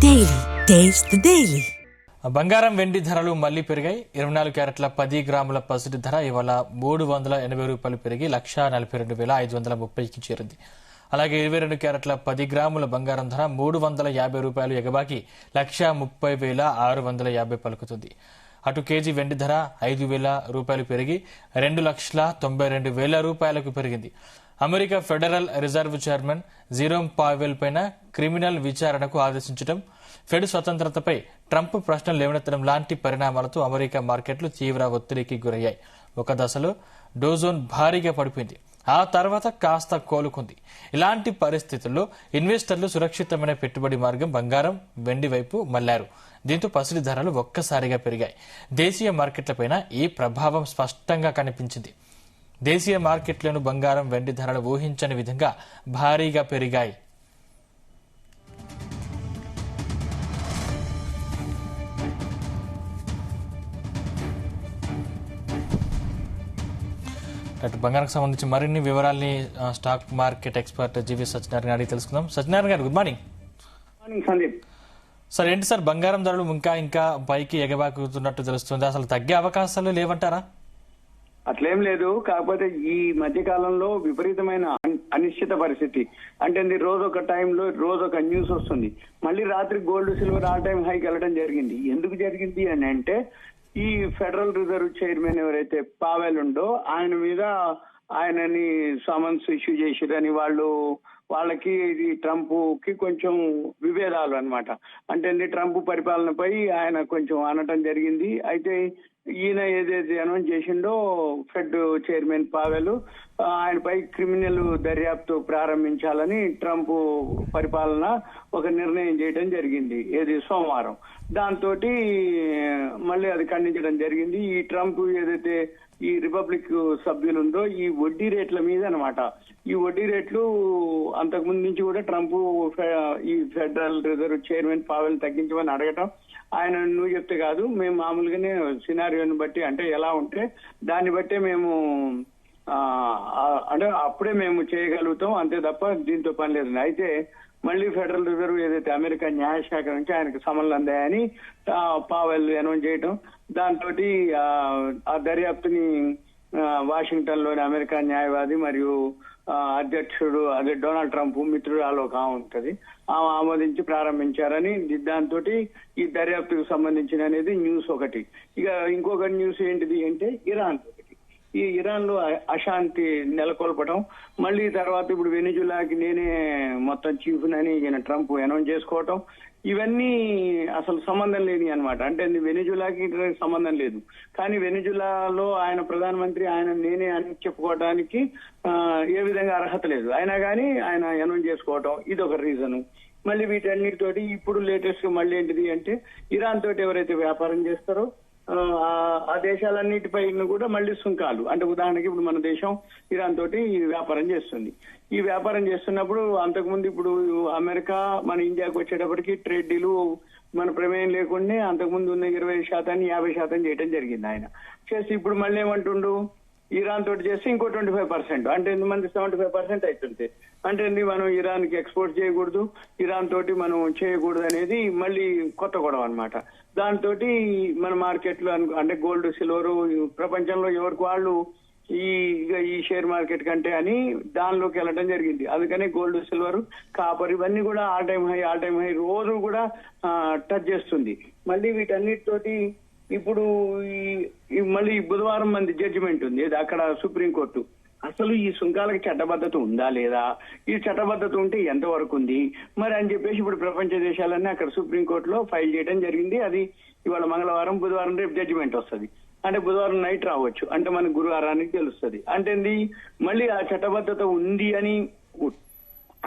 Daily taste the daily. బంగారం వెండి ధరలు మళ్లీ పెరిగాయి. 24 క్యారెట్ల 10 గ్రాముల పసిడి ధర ఇవాళ ₹380 పెరిగి 1,42,530కి చేరింది. అలాగే 22 క్యారెట్ల 10 గ్రాముల బంగారం ధర ₹350 ఎగబాకి 1,30,650 పలుకుతుంది. అటు కేజీ వెండి ధర ₹5,000 పెరిగి ₹2,92,000 పెరిగింది. America federal reserve chairman Jerome Powell పైన క్రిమినల్ విచారణకు ఆదేశించడం, ఫెడ్ స్వతంత్రతపై ట్రంప్ ప్రశ్నలు లేవనెత్తడం లాంటి పరిణామాలతో అమెరికా మార్కెట్లు తీవ్ర ఒత్తిడికి గురయ్యాయి. ఒక దశలో డోజోన్ భారీగా పడిపోయింది. ఆ తర్వాత కాస్త కోలుకుంది. ఇలాంటి పరిస్థితుల్లో ఇన్వెస్టర్లు సురక్షితమైన పెట్టుబడి మార్గం బంగారం, వెండి వైపు మళ్లారు. దీంతో పసిడి ధరలు ఒక్కసారిగా పెరిగాయి. దేశీయ మార్కెట్లపైన ఈ ప్రభావం స్పష్టంగా కనిపించింది. దేశీయ మార్కెట్లను బంగారం, వెండి ధరలు ఊహించని విధంగా భారీగా పెరిగాయి. బంగారం సంబంధించి మరిన్ని వివరాలని స్టాక్ మార్కెట్ ఎక్స్పర్ట్ జీవి సత్యనారాయణ అడిగి తెలుసుకుందాం. సత్యనారాయణ గారు, గుడ్ మార్నింగ్. సార్, ఏంటి సార్ బంగారం ధరలు ఇంకా పైకి ఎగబాకుతున్నట్టు తెలుస్తుంది. అసలు తగ్గే అవకాశాలు లేవంటారా? అట్లేం లేదు. కాకపోతే ఈ మధ్య కాలంలో విపరీతమైన అనిశ్చిత పరిస్థితి. అంటే రోజు ఒక టైంలో రోజు ఒక న్యూస్ వస్తుంది. మళ్ళీ రాత్రి గోల్డ్ సిల్వర్ ఆల్ టైమ్ హైకి వెళ్ళడం జరిగింది. ఎందుకు జరిగింది అని అంటే, ఈ ఫెడరల్ రిజర్వ్ చైర్మన్ ఎవరైతే పావెల్ ఉండో ఆయన మీద ఆయనని సమన్స్ ఇష్యూ చేసిరని వాళ్ళకి ఇది ట్రంప్ కి కొంచెం విభేదాలు అన్నమాట. అంటే ట్రంప్ పరిపాలనపై ఆయన కొంచెం అనటం జరిగింది. అయితే ఈయన ఏదైతే అనౌన్స్ చేసిండో ఫెడ్ చైర్మన్ పావెల్ ఆయనపై క్రిమినల్ దర్యాప్తు ప్రారంభించాలని ట్రంప్ పరిపాలన ఒక నిర్ణయం చేయడం జరిగింది, ఏది సోమవారం. దాంతో మళ్ళీ అది ఖండించడం జరిగింది. ఈ ట్రంప్ ఏదైతే ఈ రిపబ్లిక్ సభ్యులు ఉందో ఈ వడ్డీ రేట్ల మీద అన్నమాట. ఈ వడ్డీ రేట్లు అంతకుముందు నుంచి కూడా ట్రంప్ ఈ ఫెడరల్ రిజర్వ్ చైర్మన్ పావెల్ తగ్గించమని అడగటం, ఆయన నువ్వు చెప్తే కాదు, మేము మామూలుగానే సినారియోని బట్టి అంటే ఎలా ఉంటే దాన్ని బట్టే మేము అంటే అప్పుడే మేము చేయగలుగుతాం, అంతే తప్ప దీంతో పని లేదు. అయితే మళ్ళీ ఫెడరల్ రిజర్వ్ ఏదైతే అమెరికా న్యాయశాఖ నుంచి ఆయనకు సమన్లు అందాయని పావెల్ అనౌన్స్ చేయటం, దాంతో ఆ దర్యాప్తుని వాషింగ్టన్ లోని అమెరికా న్యాయవాది మరియు అధ్యక్షుడు అదే డొనాల్డ్ ట్రంప్ మిత్రురాలు ఒక ఉంటది, ఆమె ఆమోదించి ప్రారంభించారని. దాంతో ఈ దర్యాప్తుకు సంబంధించిన అనేది న్యూస్ ఒకటి. ఇక ఇంకొక న్యూస్ ఏంటిది అంటే ఇరాన్. ఈ ఇరాన్ లో అశాంతి నెలకొల్పడం, మళ్ళీ తర్వాత ఇప్పుడు వెనిజులాకి నేనే మొత్తం చీఫ్ అని ఈయన ట్రంప్ అనౌన్స్ చేసుకోవటం, ఇవన్నీ అసలు సంబంధం లేని అనమాట. అంటే వెనిజులాకి సంబంధం లేదు, కానీ వెనిజులాలో ఆయన ప్రధానమంత్రి, ఆయన నేనే అని చెప్పుకోవడానికి ఏ విధంగా అర్హత లేదు. అయినా కానీ ఆయన అనౌన్స్ చేసుకోవటం ఇది ఒక రీజను. మళ్ళీ వీటన్నిటితోటి ఇప్పుడు లేటెస్ట్ మళ్ళీ ఏంటిది అంటే ఇరాన్ తోటి ఎవరైతే వ్యాపారం చేస్తారో ఆ దేశాలన్నిటిపై కూడా మళ్ళీ సుంకాలు, అంటే ఉదాహరణకి ఇప్పుడు మన దేశం ఇరాన్ తోటి వ్యాపారం చేస్తుంది. ఈ వ్యాపారం చేస్తున్నప్పుడు అంతకుముందు ఇప్పుడు అమెరికా మన ఇండియాకి వచ్చేటప్పటికి ట్రేడ్ డీలు మన ప్రమేయం లేకుండా అంతకుముందు ఉన్న 20% 50% చేయడం జరిగింది ఆయన చేసి. ఇప్పుడు మళ్ళీ ఏమంటుండు, ఇరాన్ తోటి చేస్తే ఇంకో 25%, అంటే మంది 75% అవుతుంది. అంటే మనం ఇరాన్ కి ఎక్స్పోర్ట్ చేయకూడదు, ఇరాన్ తోటి మనం చేయకూడదు అనేది మళ్ళీ కొత్త గొడవ అనమాట. దాంతో మన మార్కెట్ లో అంటే గోల్డ్ సిల్వర్ ప్రపంచంలో ఎవరికి వాళ్ళు ఈ షేర్ మార్కెట్ కంటే అని దానిలోకి వెళ్ళడం జరిగింది. అందుకని గోల్డ్ సిల్వర్ కాపర్ ఇవన్నీ కూడా ఆల్ టైమ్ హై రోజు కూడా టచ్ చేస్తుంది. మళ్ళీ వీటన్నిటితోటి ఇప్పుడు మళ్ళీ బుధవారం మంది జడ్జిమెంట్ ఉంది అక్కడ సుప్రీంకోర్టు. అసలు ఈ సుంకాలకి చట్టబద్ధత ఉందా లేదా, ఈ చట్టబద్ధత ఉంటే ఎంతవరకు ఉంది మరి అని చెప్పేసి ఇప్పుడు ప్రపంచ దేశాలన్నీ అక్కడ సుప్రీంకోర్టులో ఫైల్ చేయడం జరిగింది. అది ఇవాళ మంగళవారం, బుధవారం రేపు జడ్జిమెంట్ వస్తుంది. అంటే బుధవారం నైట్ రావచ్చు, అంటే మనకు గురువారానికి తెలుస్తుంది. అంటే మళ్ళీ ఆ చట్టబద్ధత ఉంది అని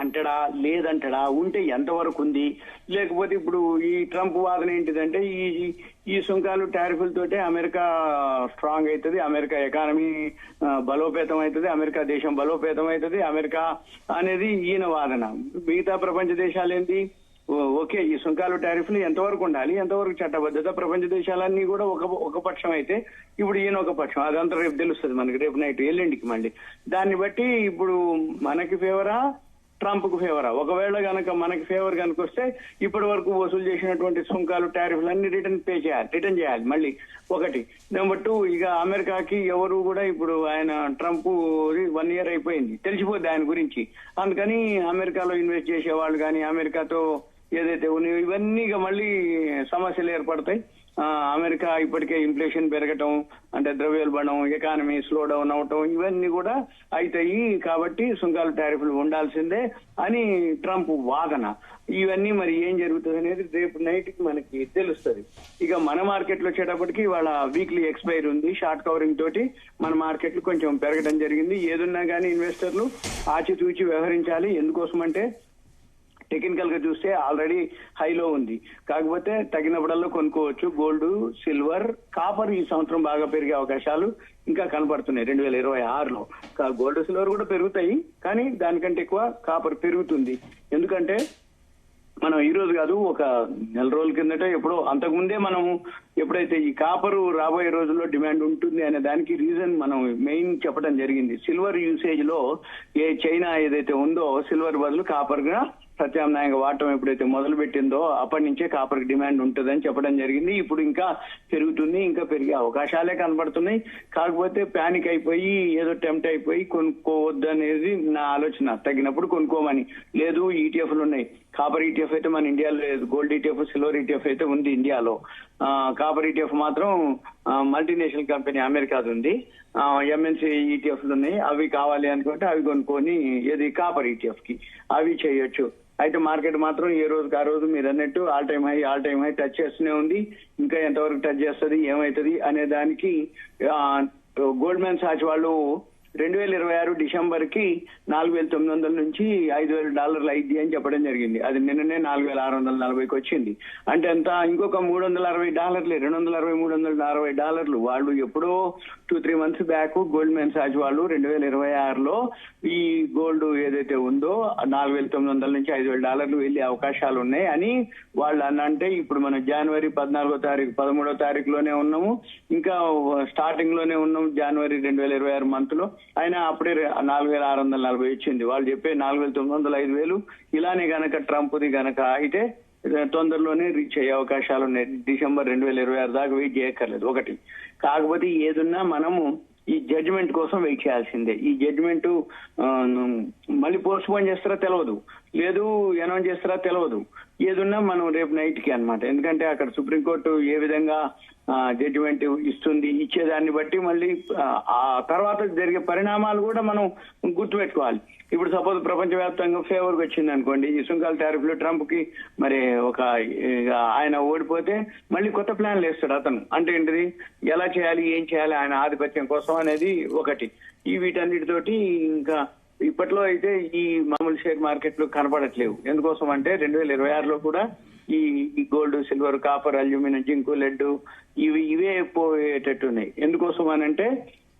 అంటడా లేదంటడా, ఉంటే ఎంతవరకు ఉంది, లేకపోతే ఇప్పుడు ఈ ట్రంప్ వాదన ఏంటిదంటే ఈ సుంకాలు టారిఫ్లతోటే అమెరికా స్ట్రాంగ్ అవుతుంది, అమెరికా ఎకానమీ బలోపేతం అవుతుంది, అమెరికా దేశం బలోపేతం అవుతుంది, అమెరికా అనేది ఈయన వాదన. మిగతా ప్రపంచ దేశాలు ఏంటి, ఓకే ఈ సుంకాలు టారిఫ్లు ఎంతవరకు ఉండాలి, ఎంతవరకు చట్టబద్ధత, ప్రపంచ దేశాలన్నీ కూడా ఒక పక్షం అయితే ఇప్పుడు ఈయన ఒక పక్షం. అదంతా రేపు తెలుస్తుంది మనకి, రేపు నైట్ ఎల్లుండికి మళ్ళీ. దాన్ని బట్టి ఇప్పుడు మనకి ఫేవరా ట్రంప్ కు ఫేవరా? ఒకవేళ గనక మనకి ఫేవర్ కనుక వస్తే ఇప్పటి వరకు వసూలు చేసినటువంటి సుంకాలు, టారిఫ్లు అన్ని రిటర్న్ చేయాలి మళ్ళీ. ఒకటి. నెంబర్ 2, ఇక అమెరికాకి ఎవరు కూడా ఇప్పుడు ఆయన ట్రంప్ 1 year అయిపోయింది, తెలిసిపోద్ది ఆయన గురించి. అందుకని అమెరికాలో ఇన్వెస్ట్ చేసే వాళ్ళు కానీ, అమెరికాతో ఏదైతే ఉన్నాయో ఇవన్నీ ఇక మళ్ళీ సమస్యలు ఏర్పడతాయి. అమెరికా ఇప్పటికే ఇన్ఫ్లేషన్ పెరగటం, అంటే ద్రవ్యోల్బణం, ఎకానమీ స్లో డౌన్ అవటం, ఇవన్నీ కూడా అవుతాయి. కాబట్టి సుంకాలు, టారిఫ్లు ఉండాల్సిందే అని ట్రంప్ వాదన. ఇవన్నీ మరి ఏం జరుగుతుంది అనేది రేపు నైట్ కి మనకి తెలుస్తుంది. ఇక మన మార్కెట్ లో వచ్చేటప్పటికి వాళ్ళ వీక్లీ ఎక్స్పైర్ ఉంది. షార్ట్ కవరింగ్ తోటి మన మార్కెట్లు కొంచెం పెరగడం జరిగింది. ఏదున్నా కానీ ఇన్వెస్టర్లు ఆచితూచి వ్యవహరించాలి. ఎందుకోసం అంటే టెక్నికల్ గా చూస్తే ఆల్రెడీ హైలో ఉంది, కాకపోతే తగినప్పుడల్లా కొనుక్కోవచ్చు. గోల్డ్, సిల్వర్, కాపర్ ఈ సంవత్సరం బాగా పెరిగే అవకాశాలు ఇంకా కనపడుతున్నాయి 2026లో. గోల్డ్, సిల్వర్ కూడా పెరుగుతాయి, కానీ దానికంటే ఎక్కువ కాపర్ పెరుగుతుంది. ఎందుకంటే మనం ఈ రోజు కాదు, ఒక నెల రోజుల కిందట ఎప్పుడో అంతకుముందే మనము ఎప్పుడైతే ఈ కాపరు రాబోయే రోజుల్లో డిమాండ్ ఉంటుంది అనే దానికి రీజన్ మనం మెయిన్ చెప్పడం జరిగింది. సిల్వర్ యూసేజ్ లో చైనా ఏదైతే ఉందో సిల్వర్ బదులు కాపర్ గా ప్రత్యామ్నాయంగా వాడటం ఎప్పుడైతే మొదలు పెట్టిందో అప్పటి నుంచే కాపర్ డిమాండ్ ఉంటుందని చెప్పడం జరిగింది. ఇప్పుడు ఇంకా పెరుగుతుంది, ఇంకా పెరిగే అవకాశాలే కనబడుతున్నాయి. కాకపోతే ప్యానిక్ అయిపోయి ఏదో టెంప్ట్ అయిపోయి కొనుక్కోవద్దు అనేది నా ఆలోచన. తగినప్పుడు కొనుక్కోమని. లేదు, ఈటీఎఫ్లు ఉన్నాయి. కాపర్ ఈటీఎఫ్ అయితే మన ఇండియాలో లేదు. గోల్డ్ ఈటీఎఫ్, సిల్వర్ ఈటీఎఫ్ అయితే ఉంది ఇండియాలో. కాపర్ ఈటీఎఫ్ మాత్రం మల్టీనేషనల్ కంపెనీ అమెరికాది ఉంది. ఎంఎన్సీ ఈటీఎఫ్లు ఉన్నాయి. అవి కావాలి అనుకుంటే అవి కొనుక్కొని ఏది కాపర్ ఈటీఎఫ్ కి అవి చేయొచ్చు. అయితే మార్కెట్ మాత్రం ఏ రోజుకి ఆ రోజు మీరు అన్నట్టు ఆల్ టైమ్ హై టచ్ చేస్తూనే ఉంది. ఇంకా ఎంతవరకు టచ్ చేస్తుంది, ఏమవుతుంది అనే దానికి గోల్డ్మెన్ సాచ్ వాళ్ళు 2026 డిసెంబర్ కి 4,900 నుంచి $5,000 అయింది అని చెప్పడం జరిగింది. అది నిన్ననే 4,640కి వచ్చింది. అంటే ఎంత? ఇంకొక $360, $260-360 వాళ్ళు ఎప్పుడో 2-3 months బ్యాక్ గోల్డ్మెన్ సాచ్ వాళ్ళు 2026లో ఈ గోల్డ్ ఏదైతే ఉందో 4,900 నుంచి $5,000 వెళ్ళే అవకాశాలు ఉన్నాయి అని వాళ్ళు అంటే ఇప్పుడు మనం జనవరి 14వ తారీఖు 13వ తారీఖులోనే ఉన్నాము, ఇంకా స్టార్టింగ్ లోనే ఉన్నాము జనవరి 2026 మంత్ లో. ఆయన అప్పుడే 4,640 ఇచ్చింది. వాళ్ళు చెప్పే 4,900, 5,000 ఇలానే గనక ట్రంప్ది గనక అయితే తొందరలోనే రీచ్ అయ్యే అవకాశాలు ఉన్నాయి. డిసెంబర్ 2026 దాకా వెయిట్ చేయక్కర్లేదు. ఒకటి. కాకపోతే ఏదున్నా మనము ఈ జడ్జిమెంట్ కోసం వెయిట్ చేయాల్సిందే. ఈ జడ్జిమెంట్ మళ్ళీ పోస్ట్ పోన్ చేస్తారా తెలియదు, లేదు అనౌన్స్ చేస్తారా తెలియదు. ఏదున్నా మనం రేపు నైట్ కి అన్నమాట. ఎందుకంటే అక్కడ సుప్రీంకోర్టు ఏ విధంగా జడ్జిమెంట్ ఇస్తుంది, ఇచ్చేదాన్ని బట్టి మళ్ళీ ఆ తర్వాత జరిగే పరిణామాలు కూడా మనం గుర్తుపెట్టుకోవాలి. ఇప్పుడు సపోజ్ ప్రపంచవ్యాప్తంగా ఫేవర్ వచ్చింది అనుకోండి, ఈ సుంకాల టారిఫ్లు ట్రంప్ కి మరి ఆయన ఓడిపోతే మళ్ళీ కొత్త ప్లాన్లు వేస్తాడు అతను. అంటే ఏంటిది, ఎలా చేయాలి, ఏం చేయాలి ఆయన ఆధిపత్యం కోసం అనేది ఒకటి. ఈ వీటన్నిటితోటి ఇంకా ఇప్పట్లో అయితే ఈ మామూలు షేర్ మార్కెట్లు కనపడట్లేవు. ఎందుకోసం అంటే 2026లో కూడా ఈ gold, silver, copper, aluminium, zinc, lead ఇవే పోయేటట్టున్నాయి. ఎందుకోసం అనంటే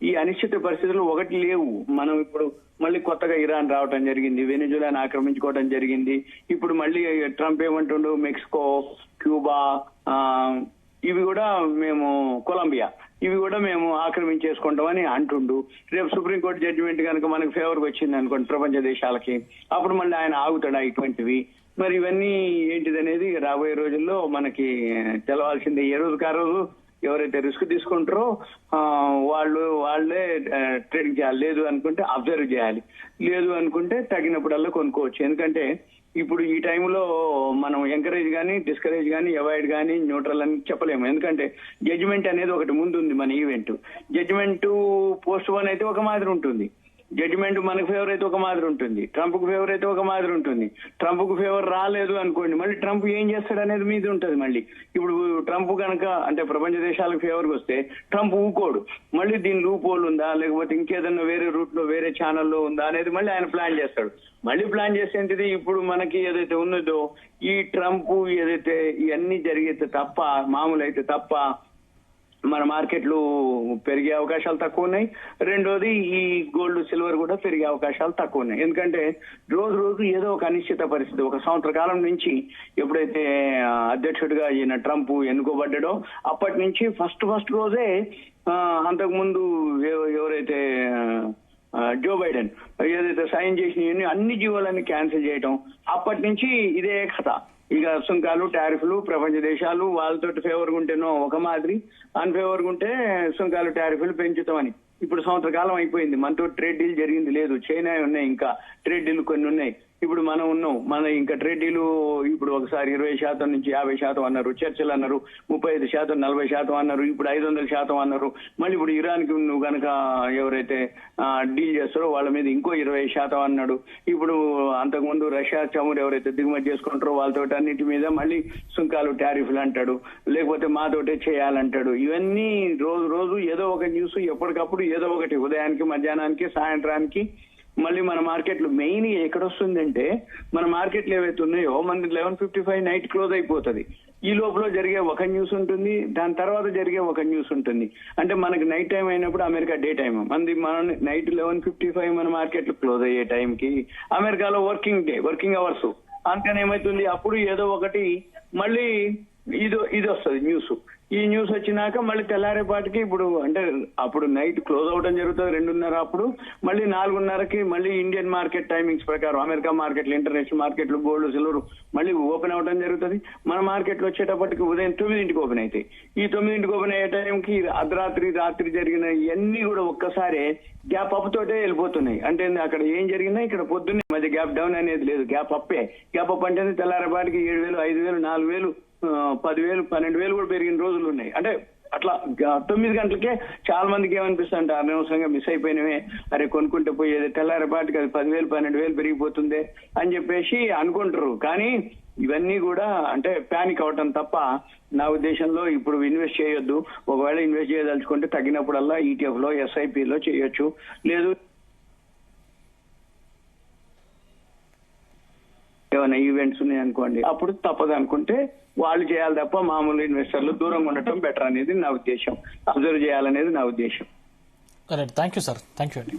ఈ అనిశ్చిత పరిస్థితులు ఒకటి లేవు. మనం ఇప్పుడు మళ్ళీ కొత్తగా ఇరాన్ రావటం జరిగింది, వెనిజులాని ఆక్రమించుకోవడం జరిగింది. ఇప్పుడు మళ్ళీ ట్రంప్ ఏమంటుండు, మెక్సికో, క్యూబా ఇవి కూడా మేము, కొలంబియా ఇవి కూడా మేము ఆక్రమించేసుకుంటామని అంటుండు. రేపు సుప్రీంకోర్టు జడ్జిమెంట్ కనుక మనకు ఫేవర్గా వచ్చింది అనుకోండి ప్రపంచ దేశాలకి, అప్పుడు మళ్ళీ ఆయన ఆగుతాడా ఇటువంటివి? మరి ఇవన్నీ ఏంటిది అనేది రాబోయే రోజుల్లో మనకి తెలవాల్సిందే. ఏ రోజుకి ఆ రోజు ఎవరైతే రిస్క్ తీసుకుంటారో వాళ్ళే ట్రేడింగ్ చేయాలి. లేదు అనుకుంటే అబ్జర్వ్ చేయాలి, లేదు అనుకుంటే తగినప్పుడల్లా కొనుక్కోవచ్చు. ఎందుకంటే ఇప్పుడు ఈ టైంలో మనం ఎంకరేజ్ కానీ, డిస్కరేజ్ కానీ, అవాయిడ్ కానీ, న్యూట్రల్ అని చెప్పలేము. ఎందుకంటే జడ్జిమెంట్ అనేది ఒకటి ముందు ఉంది. మన ఈవెంట్ జడ్జిమెంట్ పోస్ట్ పోన్ అయితే ఒక మాదిరి ఉంటుంది, జడ్జిమెంట్ మనకు ఫేవర్ అయితే ఒక మాదిరి ఉంటుంది, ట్రంప్ కు ఫేవర్ అయితే ఒక మాదిరి ఉంటుంది. ట్రంప్ కు ఫేవర్ రాలేదు అనుకోండి, మళ్ళీ ట్రంప్ ఏం చేస్తాడు అనేది మీద ఉంటుంది. మళ్ళీ ఇప్పుడు ట్రంప్ కనుక అంటే ప్రపంచ దేశాలకు ఫేవర్కి వస్తే ట్రంప్ ఊకోడు, మళ్ళీ దీని లూప్ హోల్ ఉందా, లేకపోతే ఇంకేదన్నా వేరే రూట్ లో వేరే ఛానల్లో ఉందా అనేది మళ్ళీ ఆయన ప్లాన్ చేస్తాడు. మళ్ళీ ప్లాన్ చేసేంటిది ఇప్పుడు మనకి ఏదైతే ఉన్నదో ఈ ట్రంప్ ఏదైతే ఇవన్నీ జరిగితే తప్ప, మామూలు అయితే తప్ప మన మార్కెట్లు పెరిగే అవకాశాలు తక్కువ ఉన్నాయి. రెండోది ఈ గోల్డ్, సిల్వర్ కూడా పెరిగే అవకాశాలు తక్కువ ఉన్నాయి. ఎందుకంటే రోజు రోజు ఏదో ఒక అనిశ్చిత పరిస్థితి. ఒక సంవత్సర కాలం నుంచి ఎప్పుడైతే అధ్యక్షుడిగా ఈయన ట్రంప్ ఎన్నుకోబడ్డాడో అప్పటి నుంచి ఫస్ట్ రోజే అంతకుముందు ఎవరైతే జో బైడెన్ ఏదైతే సైన్ చేసినవన్నీ అన్ని జీవోలన్నీ క్యాన్సిల్ చేయటం, అప్పటి నుంచి ఇదే కథ. ఇక సుంకాలు టారిఫ్లు ప్రపంచ దేశాలు వాళ్ళతో ఫేవర్గా ఉంటేనో ఒక మాదిరి, అన్ఫేవర్గా ఉంటే సుంకాలు టారిఫ్లు పెంచుతామని. ఇప్పుడు సంవత్సర కాలం అయిపోయింది, మనతో ట్రేడ్ డీల్ జరిగింది లేదు. చైనా ఉన్నాయి, ఇంకా ట్రేడ్ డీల్ కొన్ని ఉన్నాయి. ఇప్పుడు మనం ఉన్నాం, మన ఇంకా ట్రేడ్ డీలు ఇప్పుడు ఒకసారి 20% నుంచి 50% అన్నారు, చర్చలు అన్నారు, 35%, 40% అన్నారు, ఇప్పుడు 500% అన్నారు. మళ్ళీ ఇప్పుడు ఇరాన్ కి నువ్వు కనుక ఎవరైతే డీల్ చేస్తారో వాళ్ళ మీద ఇంకో 20% అన్నాడు. ఇప్పుడు అంతకుముందు రష్యా చమురు ఎవరైతే దిగుమతి చేసుకుంటారో వాళ్ళతో అన్నిటి మీద మళ్ళీ సుంకాలు టారిఫ్లు అంటాడు, లేకపోతే మాతోటే చేయాలంటాడు. ఇవన్నీ రోజు రోజు ఏదో ఒక న్యూస్, ఎప్పటికప్పుడు ఏదో ఒకటి, ఉదయానికి, మధ్యాహ్నానికి, సాయంత్రానికి. మళ్ళీ మన మార్కెట్లు మెయిన్ ఎక్కడొస్తుందంటే, మన మార్కెట్లు ఏవైతే ఉన్నాయో మన 11:55 నైట్ క్లోజ్ అయిపోతుంది. ఈ లోపల జరిగే ఒక న్యూస్ ఉంటుంది, దాని తర్వాత జరిగే ఒక న్యూస్ ఉంటుంది. అంటే మనకి నైట్ టైం అయినప్పుడు అమెరికా డే టైం, మన నైట్ 11:55 మన మార్కెట్లు క్లోజ్ అయ్యే టైంకి అమెరికాలో వర్కింగ్ అవర్స్. అందుకని ఏమైతుంది, అప్పుడు ఏదో ఒకటి మళ్ళీ ఇది వస్తుంది న్యూస్. ఈ న్యూస్ వచ్చినాక మళ్ళీ తెల్లారేపాటికి ఇప్పుడు అంటే అప్పుడు నైట్ క్లోజ్ అవడం జరుగుతుంది 2:30, అప్పుడు మళ్ళీ 4:30కి మళ్ళీ ఇండియన్ మార్కెట్ టైమింగ్స్ ప్రకారం అమెరికా మార్కెట్లు, ఇంటర్నేషనల్ మార్కెట్లు, గోల్డ్, సిల్వర్ మళ్ళీ ఓపెన్ అవడం జరుగుతుంది. మన మార్కెట్లు వచ్చేటప్పటికి ఉదయం 9ంటికి ఓపెన్ అవుతాయి. ఈ 9ంటికి ఓపెన్ అయ్యే టైంకి రాత్రి జరిగిన ఇవన్నీ కూడా ఒక్కసారి గ్యాప్ అప్ తోటే వెళ్ళిపోతున్నాయి. అంటే అక్కడ ఏం జరిగినా ఇక్కడ పొద్దున్నే మధ్య గ్యాప్ డౌన్ అనేది లేదు, గ్యాప్ అప్పే. గ్యాప్ అప్ అంటే తెల్లారేపాటికి 7,000, 5,000, 4,000, 10,000, 12,000 కూడా పెరిగిన రోజులు ఉన్నాయి. అంటే అట్లా 9 గంటలకే చాలా మందికి ఏమనిపిస్తుంది అంటే అనవసరంగా మిస్ అయిపోయినవే, అరే కొనుక్కుంటే పోయేది, తెల్లారేపాటికి అది 10,000, 12,000 పెరిగిపోతుంది అని చెప్పేసి అనుకుంటారు. కానీ ఇవన్నీ కూడా అంటే ప్యానిక్ అవటం తప్ప నా ఉద్దేశంలో ఇప్పుడు ఇన్వెస్ట్ చేయొద్దు. ఒకవేళ ఇన్వెస్ట్ చేయదలుచుకుంటే తగ్గినప్పుడల్లా ETF లో, SIP లో చేయొచ్చు. లేదు ఏమైనా ఈవెంట్స్ ఉన్నాయి అనుకోండి, అప్పుడు తప్పదు అనుకుంటే వాళ్ళు చేయాలి తప్ప మామూలు ఇన్వెస్టర్లు దూరంగా ఉండటం బెటర్ అనేది నా ఉద్దేశం. అబ్జర్వ్ చేయాలనేది నా ఉద్దేశం. Thank you sir, thank you అండి.